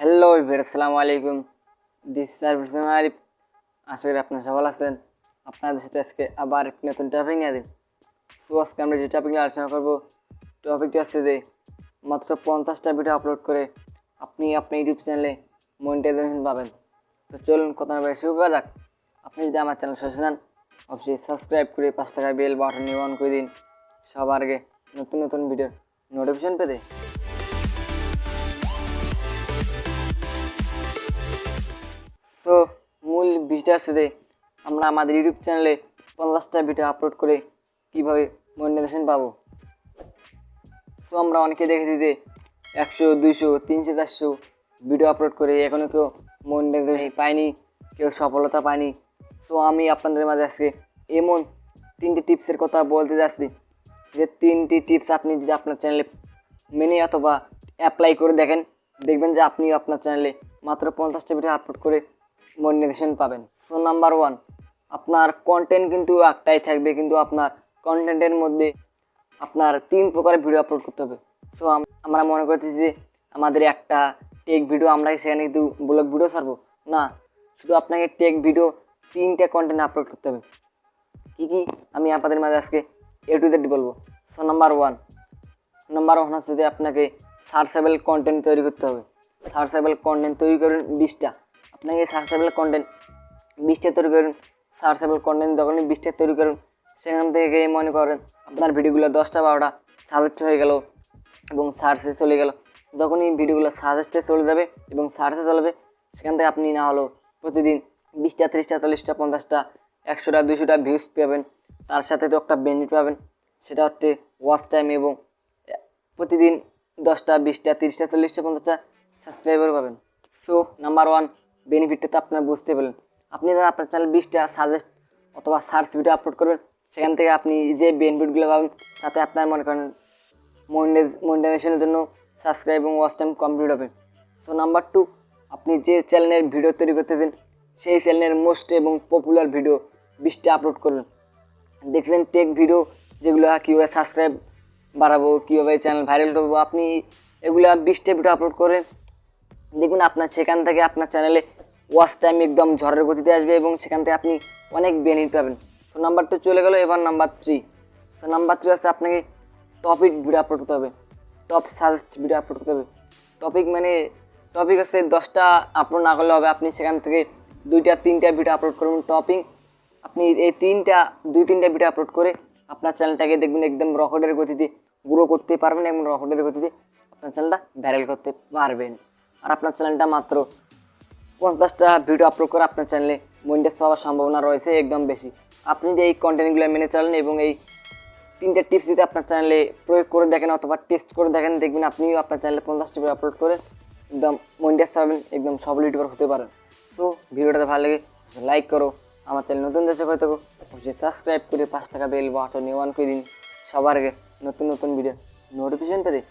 Hello everyone, আসসালামু আলাইকুম। This service Arif. আশা করি আপনারা সবাই আছেন। আপনাদের সাথে আজকে আবার একটি নতুন টপিক নিয়ে আসি। সো আজকে আমরা যে টপিক নিয়ে আলোচনা করবো, টপিকটি হচ্ছে যে মাত্র 50টা ভিডিও আপলোড করে আপনি আপনার ইউটিউব চ্যানেলে মনিটাইজেশন পাবেন। তো চলুন কথা না বলে শুরু করা যাক। আপনি যদি আমার চ্যানেল সদস্য নেন, অবশ্যই সাবস্ক্রাইব করে 5 টাকা বেল বাটন অন করে দিন সবার আগে নতুন নতুন ভিডিওর নোটিফিকেশন পেতে। সো মূল বিষয়টা আছে যে আমরা আমাদের ইউটিউব চ্যানেলে 50টা ভিডিও আপলোড করে কীভাবে মনিটাইজেশন পাবো। সো আমরা অনেকে দেখেছি যে 100, 200, 300, 400 ভিডিও আপলোড করে এখনও কেউ মনিটাইজেশন পায়নি, কেউ সফলতা পায়নি। সো আমি আপনাদের মাঝে আজকে এমন 3টি টিপসের কথা বলতে যাচ্ছি যে 3টি টিপস আপনি যদি আপনার চ্যানেলে মেনে অথবা অ্যাপ্লাই করে দেখবেন যে আপনিও আপনার চ্যানেলে মাত্র 50টা ভিডিও আপলোড করে মনিটাইজেশন পাবেন। সো নাম্বার 1, আপনার কন্টেন্ট কিন্তু একটাই থাকবে, কিন্তু আপনার কন্টেন্টের মধ্যে আপনার 3 প্রকারের ভিডিও আপলোড করতে হবে। সো আমরা মনে করতেছি যে আমাদের একটা টেক ভিডিও, আমরা সেখানে কিন্তু ব্লগ ভিডিও ছাড়বো না, শুধু আপনাকে টেক ভিডিও 3টা কন্টেন্ট আপলোড করতে হবে। কী কী আমি আপনাদের মাঝে আজকে A to Z বলবো। সো নাম্বার ওয়ান হচ্ছে যে আপনাকে সার্চেবল কন্টেন্ট তৈরি করতে হবে। সার্চেবল কন্টেন্ট তৈরি করুন 20টা। আপনাকে সার্চেবল কন্টেন্ট 20টা তৈরি করুন। সার্চেবল কন্টেন্ট যখনই 20টা তৈরি করুন, সেখান থেকে মনে করেন আপনার ভিডিওগুলো 10টা 12টা সাজেস্ট হয়ে গেল এবং সার্চে চলে গেল। যখনই ভিডিওগুলো সাজেস্টে চলে যাবে এবং সার্চে চলবে, সেখান থেকে আপনি না হলেও প্রতিদিন 20টা 30টা 40টা 50টা 100টা 200টা ভিউজ পাবেন। তার সাথে তো একটা বেনিফিট পাবেন, সেটা হচ্ছে ওয়াচ টাইম এবং প্রতিদিন 10টা 20টা 30টা 40টা 50টা সাবস্ক্রাইবার পাবেন। সো নাম্বার 1 বেনিফিটটা তো আপনারা বুঝতে পারলেন। আপনি যখন আপনার চ্যানেল 20টা সাজেস্ট অথবা সার্চ ভিডিও আপলোড করবেন, সেখান থেকে আপনি যে বেনিফিটগুলো পাবেন তাতে আপনার মনে করেন মনিটাইজেশনের জন্য সাবস্ক্রাইব এবং ওয়াচ টাইম কমপ্লিট হবে। সো নাম্বার 2, আপনি যে চ্যানেলের ভিডিও তৈরি করতেছেন সেই চ্যানেলের মোস্ট এবং পপুলার ভিডিও 20টা আপলোড করবেন। দেখলেন টেক ভিডিও যেগুলো কীভাবে সাবস্ক্রাইব বাড়াবো, কীভাবে চ্যানেল ভাইরাল করবো, আপনি এগুলো 20টা ভিডিও আপলোড করেন, দেখবেন আপনার সেখান থেকে আপনার চ্যানেলে ওয়াচ টাইম একদম ঝড়ের গতিতে আসবে এবং সেখান থেকে আপনি অনেক বেনিফিট পাবেন। তো নাম্বার 2 চলে গেল, এবার নাম্বার 3। তো নাম্বার 3 হচ্ছে আপনাকে টপিক ভিডিও আপলোড করতে হবে, টপ সাজেস্ট ভিডিও আপলোড করতে হবে। টপিক হচ্ছে 10টা আপলোড না করলে হবে, আপনি সেখান থেকে 2টা 3টা ভিডিও আপলোড করবেন টপিক। আপনি এই 2-3টা ভিডিও আপলোড করে আপনার চ্যানেলটাকে দেখবেন একদম রকেটের গতিতে গ্রো করতে পারবেন এবং রকেটের গতিতে আপনার চ্যানেলটা ভাইরাল করতে পারবেন। আর আপনার চ্যানেলটা মাত্র 50টা ভিডিও আপলোড করে আপনার চ্যানেলে মনিটাইজ পাওয়ার সম্ভাবনা রয়েছে একদম বেশি। আপনি যে এই কন্টেন্টগুলো মেনে চলেন এবং এই 3টে টিপস যদি আপনার চ্যানেলে প্রয়োগ করে দেখেন অথবা টেস্ট করে দেখেন, দেখবেন আপনিও আপনার চ্যানেলে 50টা ভিডিও আপলোড করে একদম মনিটাইজ পাবেন, একদম সফল ইউটিউবার হতে পারেন। সো ভিডিওটা ভালো লাগে লাইক করো, আমার চ্যানেল নতুন দর্শক হয়ে থাকো অবশ্যই সাবস্ক্রাইব করে 5 টাকা বেল বাটন অন করে দিন সবার আগে নতুন নতুন ভিডিও নোটিফিকেশন পেতে।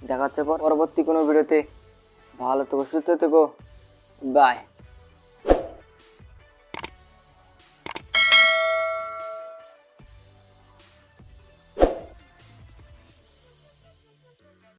দেখা হচ্ছে পরবর্তী কোনো ভিডিওতে। ভালো থেকো, সুস্থ থেকো, বাই।